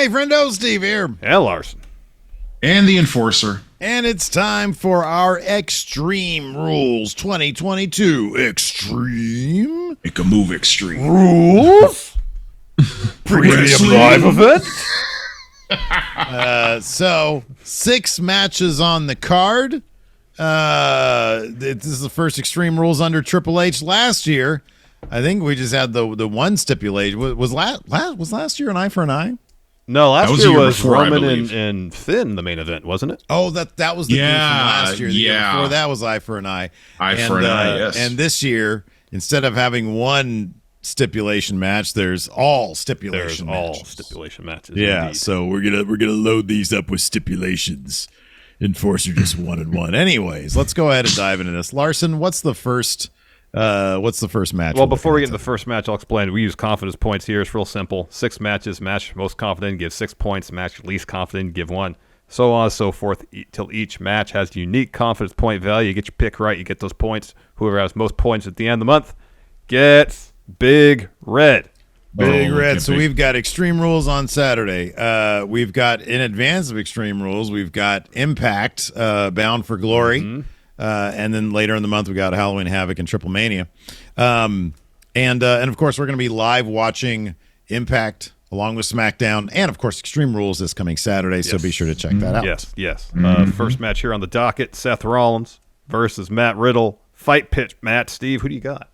Hey, friendo, Steve here. And Larson. And the Enforcer. And it's time for our Extreme Rules 2022 Extreme. Make a move extreme. Rules? Premium live event? So, 6 matches on the card. This is the first Extreme Rules under Triple H. Last year, I think we just had the one stipulation. Was last year an eye for an eye? No, last year was before, Roman and Finn the main event, wasn't it? Oh, that was the year from last year. The year yeah. before that was eye for an eye. Eye for an eye, yes. And this year, instead of having one stipulation match, there's all stipulation matches. All stipulation matches. Yeah, indeed. so we're gonna load these up with stipulations. Enforcer just 1-1. Anyways, let's go ahead and dive into this. Larson, what's the first match? Well, before we get to the first match, I'll explain. We use confidence points here. It's real simple. 6 matches. Match most confident, give 6 points. Match least confident, give 1. So on and so forth till each match has unique confidence point value. You get your pick right, you get those points. Whoever has most points at the end of the month gets Big Red. Big Red. So we've got Extreme Rules on Saturday. We've got, in advance of Extreme Rules, we've got Impact, Bound for Glory. Mm-hmm. And then later in the month, we got Halloween Havoc and Triple Mania. And of course, we're going to be live watching Impact along with SmackDown. And of course, Extreme Rules is coming Saturday, so be sure to check that out. Yes. First match here on the docket, Seth Rollins versus Matt Riddle. Fight pitch, Matt. Steve, who do you got?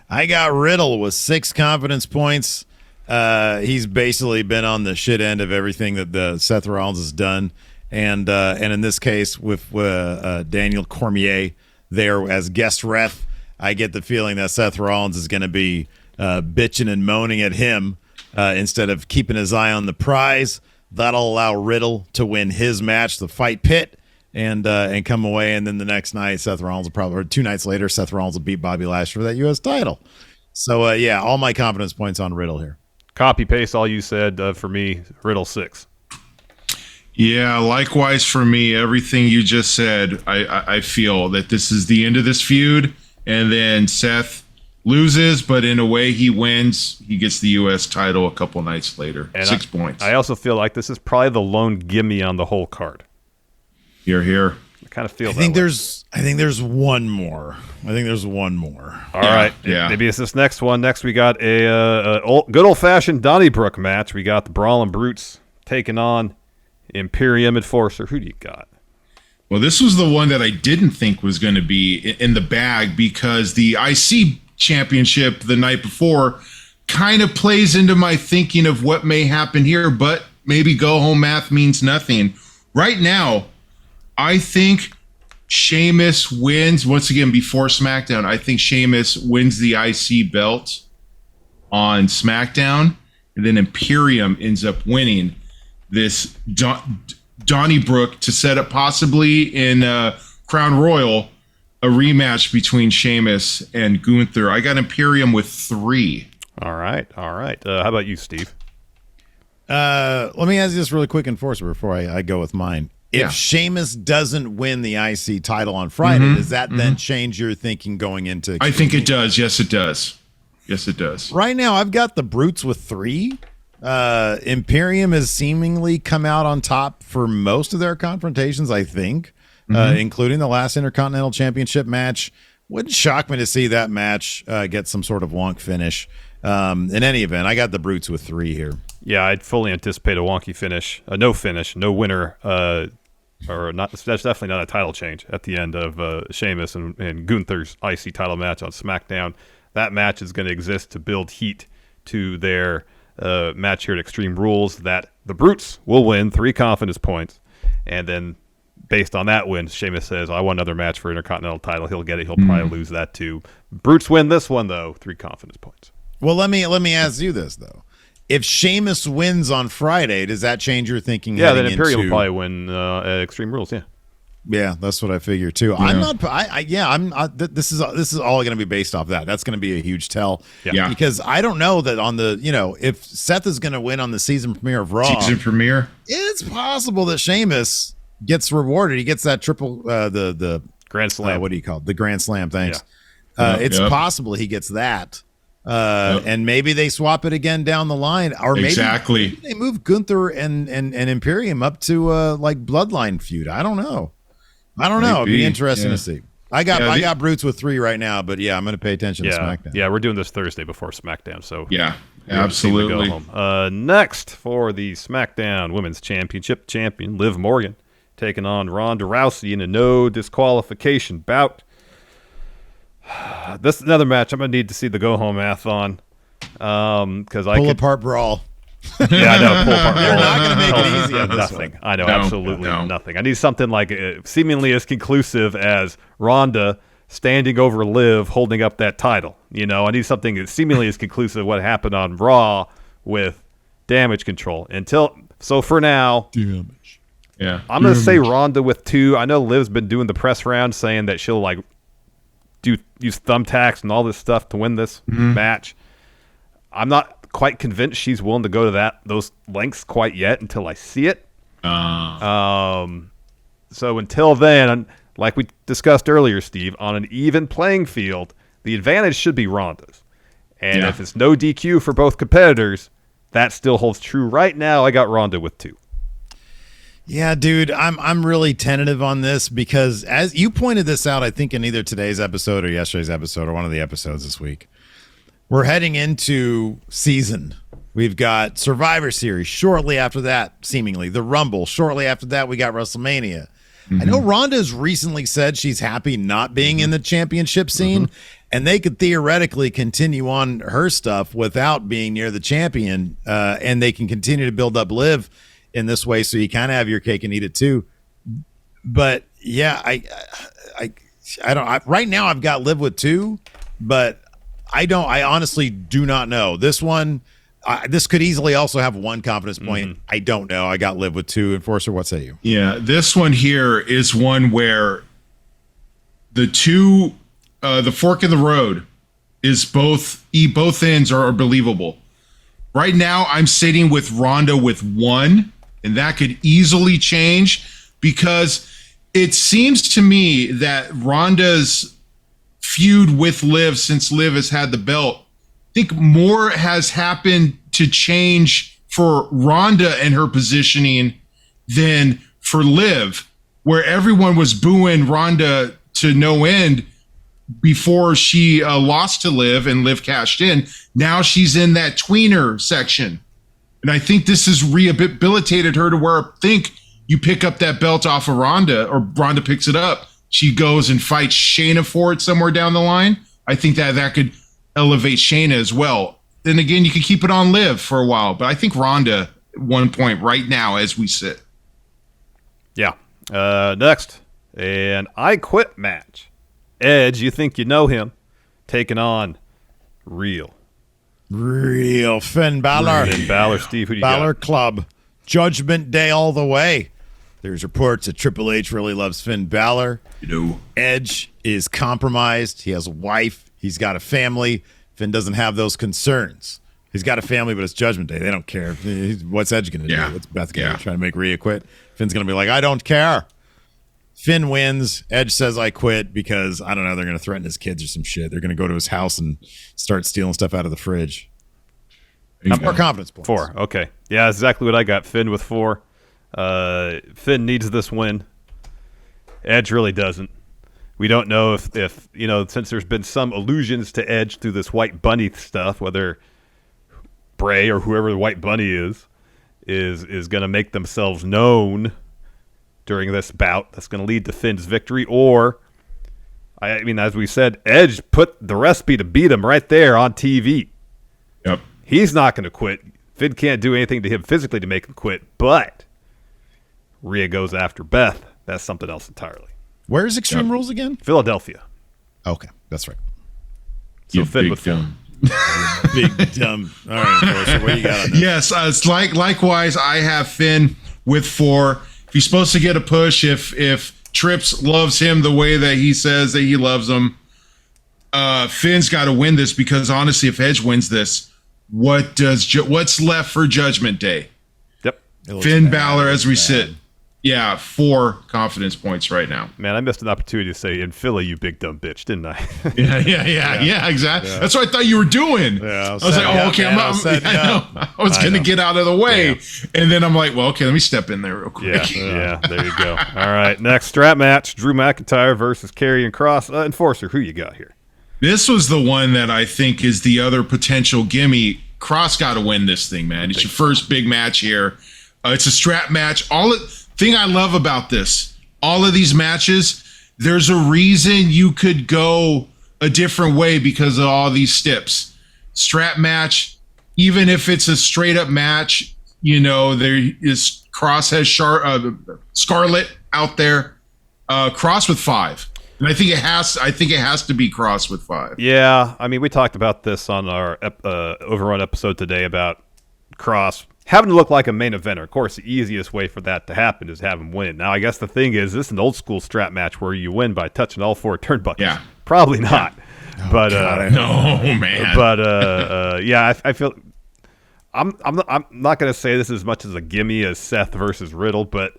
I got Riddle with 6 confidence points. He's basically been on the shit end of everything that the Seth Rollins has done. And in this case, with Daniel Cormier there as guest ref, I get the feeling that Seth Rollins is going to be bitching and moaning at him instead of keeping his eye on the prize. That'll allow Riddle to win his match, the Fight Pit, and come away. And then the next night, Seth Rollins will or 2 nights later, Seth Rollins will beat Bobby Lashley for that U.S. title. So, all my confidence points on Riddle here. Copy paste all you said for me. Riddle 6. Yeah, likewise for me. Everything you just said, I feel that this is the end of this feud, and then Seth loses, but in a way he wins. He gets the U.S. title a couple nights later. And 6 points. I also feel like this is probably the lone gimme on the whole card. Here. I kind of feel I think there's one more. All right. Yeah. Maybe it's this next one. Next, we got a good old-fashioned Donnybrook match. We got the Brawl and Brutes taking on Imperium Enforcer. Who do you got? Well, this was the one that I didn't think was going to be in the bag because the IC championship the night before kind of plays into my thinking of what may happen here, but maybe go-home math means nothing. Right now, I think Sheamus wins. Once again, before SmackDown, I think Sheamus wins the IC belt on SmackDown, and then Imperium ends up winning this Donnybrook to set up possibly in Crown Royal a rematch between Sheamus and Gunther. I got Imperium with 3. All right. How about you, Steve? Let me ask you this really quick, Enforcer, before I go with mine. If Sheamus doesn't win the IC title on Friday, does that then change your thinking going into? I think it does. Yes, it does. Right now, I've got the Brutes with 3. Imperium has seemingly come out on top for most of their confrontations, I think, including the last Intercontinental Championship match. Wouldn't shock me to see that match get some sort of wonk finish. In any event, I got the Brutes with 3 here. Yeah, I'd fully anticipate a wonky finish, no winner, or not. That's definitely not a title change at the end of Sheamus and Gunther's IC title match on SmackDown. That match is going to exist to build heat to their match here at Extreme Rules that the Brutes will win 3 confidence points, and then based on that win, Sheamus says, I want another match for Intercontinental title. He'll get it. He'll probably lose that too. Brutes win this one, though, 3 confidence points. Well, let me ask you this, though. If Sheamus wins on Friday, does that change your thinking? Yeah, then Imperium will probably win Extreme Rules, Yeah, that's what I figure too. Yeah. This is all going to be based off that. That's going to be a huge tell. Yeah. Because I don't know that on the, if Seth is going to win on the season premiere of Raw, it's possible that Sheamus gets rewarded. He gets that triple, the Grand Slam. What do you call it? The Grand Slam. Thanks. It's possible he gets that. and maybe they swap it again down the line, or maybe they move Gunther and Imperium up to like bloodline feud. I don't know. It'd be interesting to see. I got Brutes with 3 right now, but I'm going to pay attention to SmackDown. Yeah, we're doing this Thursday before SmackDown, so absolutely. Go home. Next for the SmackDown Women's Championship champion Liv Morgan taking on Ronda Rousey in a no disqualification bout. This is another match I'm going to need to see the go home math on, because I pull apart Brawl. Yeah, I know. Pull apart Brawl. They're not going to make it easy on this nothing. one. I know, absolutely nothing. I need something like seemingly as conclusive as Ronda standing over Liv holding up that title. I need something that seemingly as conclusive of what happened on Raw with Damage Control. So for now, damage. Yeah, I'm going to say Ronda with 2. I know Liv's been doing the press round saying that she'll use thumbtacks and all this stuff to win this match. I'm not quite convinced she's willing to go to those lengths quite yet until I see it. So until then, like we discussed earlier, Steve, on an even playing field, the advantage should be Ronda's. And if it's no DQ for both competitors, that still holds true. Right now, I got Ronda with 2. Yeah, dude, I'm really tentative on this because as you pointed this out, I think in either today's episode or yesterday's episode or one of the episodes this week, we're heading into season. We've got Survivor Series shortly after that, seemingly. The Rumble. Shortly after that, we got WrestleMania. I know Ronda's recently said she's happy not being in the championship scene, and they could theoretically continue on her stuff without being near the champion, and they can continue to build up Liv in this way, so you kind of have your cake and eat it too. But yeah, I don't. Right now, I've got Liv with 2, but I honestly do not know. This one, this could easily also have 1 confidence point. I don't know. I got Liv with 2. Enforcer, what say you? Yeah, this one here is one where the fork in the road is both ends are believable. Right now, I'm sitting with Ronda with 1, and that could easily change because it seems to me that Ronda's feud with Liv since Liv has had the belt, I think more has happened to change for Ronda and her positioning than for Liv, where everyone was booing Ronda to no end before she lost to Liv and Liv cashed in. Now she's in that tweener section. And I think this has rehabilitated her to where I think you pick up that belt off of Ronda, or Ronda picks it up. She goes and fights Shayna for it somewhere down the line. I think that could elevate Shayna as well. Then again, you could keep it on Liv for a while. But I think Ronda at 1 point right now as we sit. Yeah. Next, an I Quit match. Edge, you think you know him, taking on Real Finn Balor. Finn Balor, Steve, who do you Balor got? Club. Judgment Day all the way. There's reports that Triple H really loves Finn Balor. Edge is compromised. He has a wife. He's got a family. Finn doesn't have those concerns. He's got a family, but it's Judgment Day. They don't care. What's Edge going to do? What's Beth going to try to make Rhea quit? Finn's going to be like, I don't care. Finn wins. Edge says, I quit because, I don't know, they're going to threaten his kids or some shit. They're going to go to his house and start stealing stuff out of the fridge. More confidence points. 4. Okay. Yeah, that's exactly what I got. Finn with 4. Finn needs this win. Edge really doesn't. We don't know if since there's been some allusions to Edge through this White Bunny stuff, whether Bray or whoever the White Bunny is going to make themselves known during this bout that's going to lead to Finn's victory, or, I mean, as we said, Edge put the recipe to beat him right there on TV. Yep. He's not going to quit. Finn can't do anything to him physically to make him quit, but Rhea goes after Beth. That's something else entirely. Where's Extreme Rules again? Philadelphia. Okay, that's right. So Finn with 4. Big dumb. All right, so what do you got on this? Yes, it's likewise, I have Finn with 4. If he's supposed to get a push, if Trips loves him the way that he says that he loves him, Finn's got to win this, because honestly, if Edge wins this, what's left for Judgment Day? Yep. Finn Balor as we sit. Yeah, 4 confidence points right now. Man, I missed an opportunity to say in Philly, you big dumb bitch, didn't I? Yeah, exactly. Yeah. That's what I thought you were doing. Yeah, I was like, oh, okay, I was going to get out of the way. And then I'm like, well, okay, let me step in there real quick. Yeah, there you go. All right, next strap match, Drew McIntyre versus Karrion Kross. Enforcer, who you got here? This was the one that I think is the other potential gimme. Kross got to win this thing, man. It's your first big match here. It's a strap match. Thing I love about this, all of these matches, there's a reason you could go a different way because of all these steps. Strap match, even if it's a straight up match, there is Kross has Scarlett out there. Kross with 5. And I think it has to be Kross with 5. Yeah, I mean, we talked about this on our Overrun episode today about Kross having to look like a main eventer. Of course, the easiest way for that to happen is have him win. Now, I guess the thing is, this is an old school strap match where you win by touching all 4 turnbuckles. Yeah. Probably not. Yeah. But no, man. But yeah, I feel I'm not going to say this as much as a gimme as Seth versus Riddle, but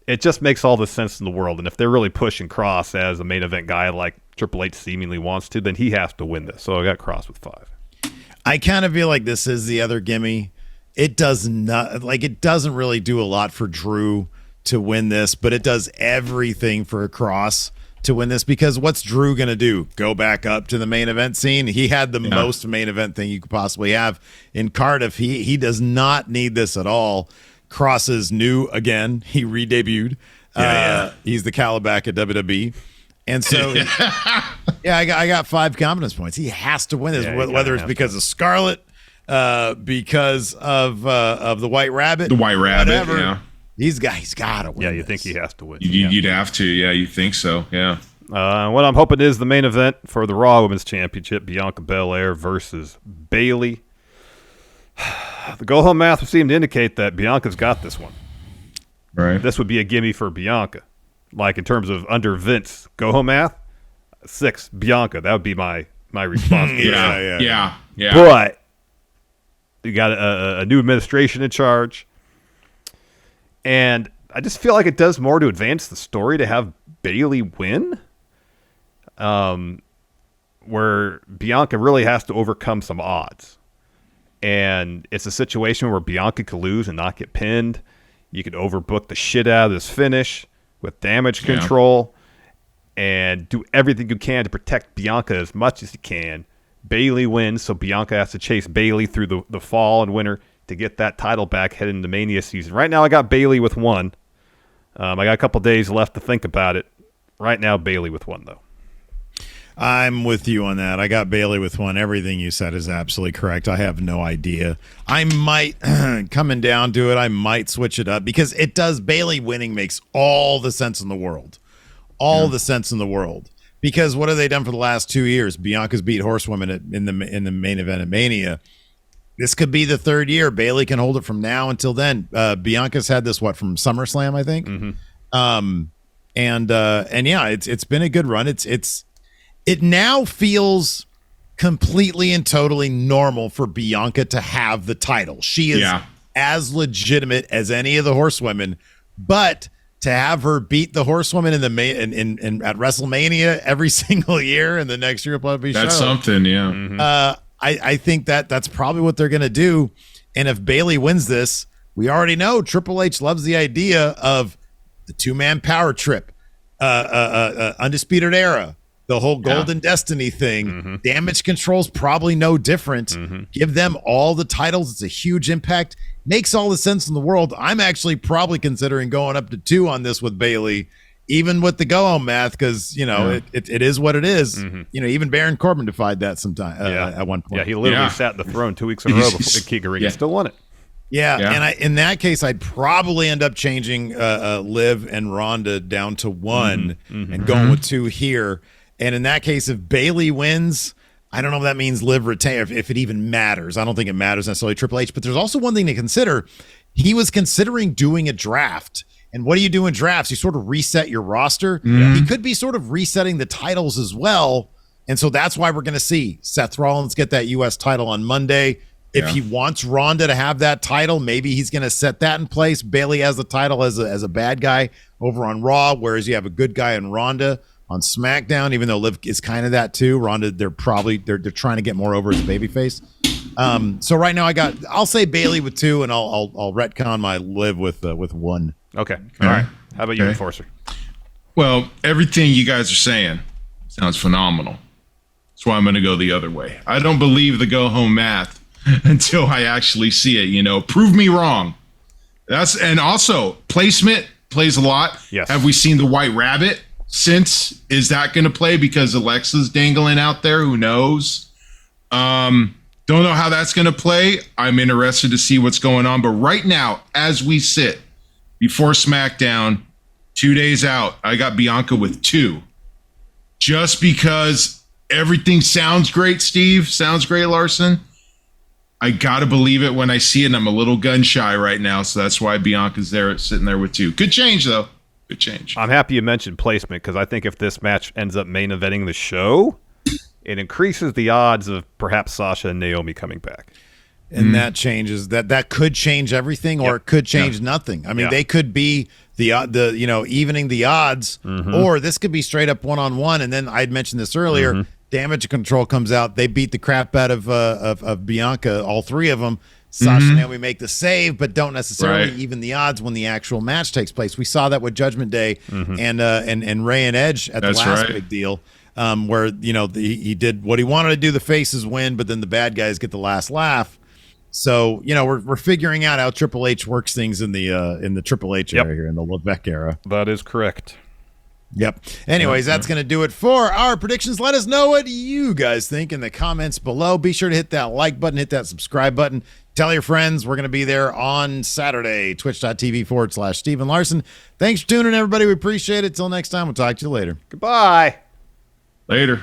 it just makes all the sense in the world. And if they're really pushing Kross as a main event guy like Triple H seemingly wants to, then he has to win this. So I got Kross with 5. I kind of feel like this is the other gimme. It doesn't really do a lot for Drew to win this, but it does everything for Kross to win this, because what's Drew going to do? Go back up to the main event scene? He had the most main event thing you could possibly have in Cardiff. He does not need this at all. Kross is new again. He re-debuted. He's the Calabac at WWE. And so, I got 5 confidence points. He has to win this, whether it's because of Scarlett, because of the White Rabbit. The White Rabbit, whatever. yeah. He's got to win. Yeah, you this. think he has to win. You'd have to. Yeah, you think so. Yeah. What I'm hoping is the main event for the Raw Women's Championship, Bianca Belair versus Bayley. The go-home math would seem to indicate that Bianca's got this one. Right. This would be a gimme for Bianca. Like in terms of under Vince go-home math, 6, Bianca. That would be my response. Yeah. But you got a new administration in charge. And I just feel like it does more to advance the story to have Bayley win. Where Bianca really has to overcome some odds. And it's a situation where Bianca could lose and not get pinned. You could overbook the shit out of this finish with damage control and do everything you can to protect Bianca as much as you can. Bayley wins, so Bianca has to chase Bayley through the fall and winter to get that title back heading into Mania season. Right now, I got Bayley with 1. I got a couple days left to think about it. Right now, Bayley with 1, though. I'm with you on that. I got Bayley with 1. Everything you said is absolutely correct. I have no idea. I might, coming down to it, I might switch it up because it does. Bayley winning makes all the sense in the world. All the sense in the world. Because what have they done for the last 2 years? Bianca's beat horsewomen in the main event at Mania. This could be the 3rd year. Bayley can hold it from now until then. Bianca's had this from SummerSlam, I think. Mm-hmm. And yeah, it's been a good run. It now feels completely and totally normal for Bianca to have the title. She is as legitimate as any of the horsewomen, but to have her beat the horsewomen in at WrestleMania every single year, and the next year will be that's something. Yeah. Mm-hmm. I think that's probably what they're going to do. And if Bayley wins this, we already know Triple H loves the idea of the 2-man power trip, Undisputed Era, the whole Golden Destiny thing. Mm-hmm. Damage control's probably no different. Mm-hmm. Give them all the titles. It's a huge impact. Makes all the sense in the world. I'm actually probably considering going up to 2 on this with Bayley, even with the go-home math, because, it is what it is. Mm-hmm. Even Baron Corbin defied that sometime at one point. Yeah, he literally sat in the throne 2 weeks in a row before King still won it. Yeah, and in that case, I'd probably end up changing Liv and Ronda down to 1 and going with 2 here. And in that case, if Bayley wins, I don't know if that means Liv retain, if it even matters. I don't think it matters necessarily Triple H. But there's also one thing to consider. He was considering doing a draft. And what do you do in drafts? You sort of reset your roster. He could be sort of resetting the titles as well. And so that's why we're going to see Seth Rollins get that U.S. title on Monday. If he wants Ronda to have that title, maybe he's going to set that in place. Bayley has the title as a bad guy over on Raw, whereas you have a good guy in Ronda on SmackDown, even though Liv is kind of that too. Ronda, they're trying to get more over as a babyface. So right now I'll say Bayley with 2, and I'll retcon my Liv with 1. Okay. All right. How about you, Enforcer? Well, everything you guys are saying sounds phenomenal. That's why I'm going to go the other way. I don't believe the go-home math until I actually see it. Prove me wrong. And also placement plays a lot. Yes. Have we seen the White Rabbit since? Is that going to play because Alexa's dangling out there? Who knows? Don't know how that's going to play. I'm interested to see what's going on. But right now, as we sit before SmackDown, 2 days out, I got Bianca with 2. Just because everything sounds great, Steve. Sounds great, Larson. I got to believe it when I see it, and I'm a little gun shy right now, so that's why Bianca's there, sitting there with 2. Good change, though. Good change. I'm happy you mentioned placement, because I think if this match ends up main eventing the show, it increases the odds of perhaps Sasha and Naomi coming back. And that changes that could change everything, or it could change nothing. I mean, they could be the evening the odds, or this could be straight up 1-on-1. And then I'd mentioned this earlier. Damage Control comes out. They beat the crap out of Bianca, all 3 of them. Sasha and Naomi make the save, but don't necessarily even the odds when the actual match takes place. We saw that with Judgment Day and Ray and Edge at the last big deal, where he did what he wanted to do. The faces win, but then the bad guys get the last laugh. So we're figuring out how Triple H works things in the Triple H era here, in the Levesque era. That is correct. Yep. Anyways, that's going to do it for our predictions. Let us know what you guys think in the comments below. Be sure to hit that like button, hit that subscribe button. Tell your friends. We're going to be there on Saturday, twitch.tv/Steven Larson. Thanks for tuning in, everybody. We appreciate it. Till next time, we'll talk to you later. Goodbye. Later.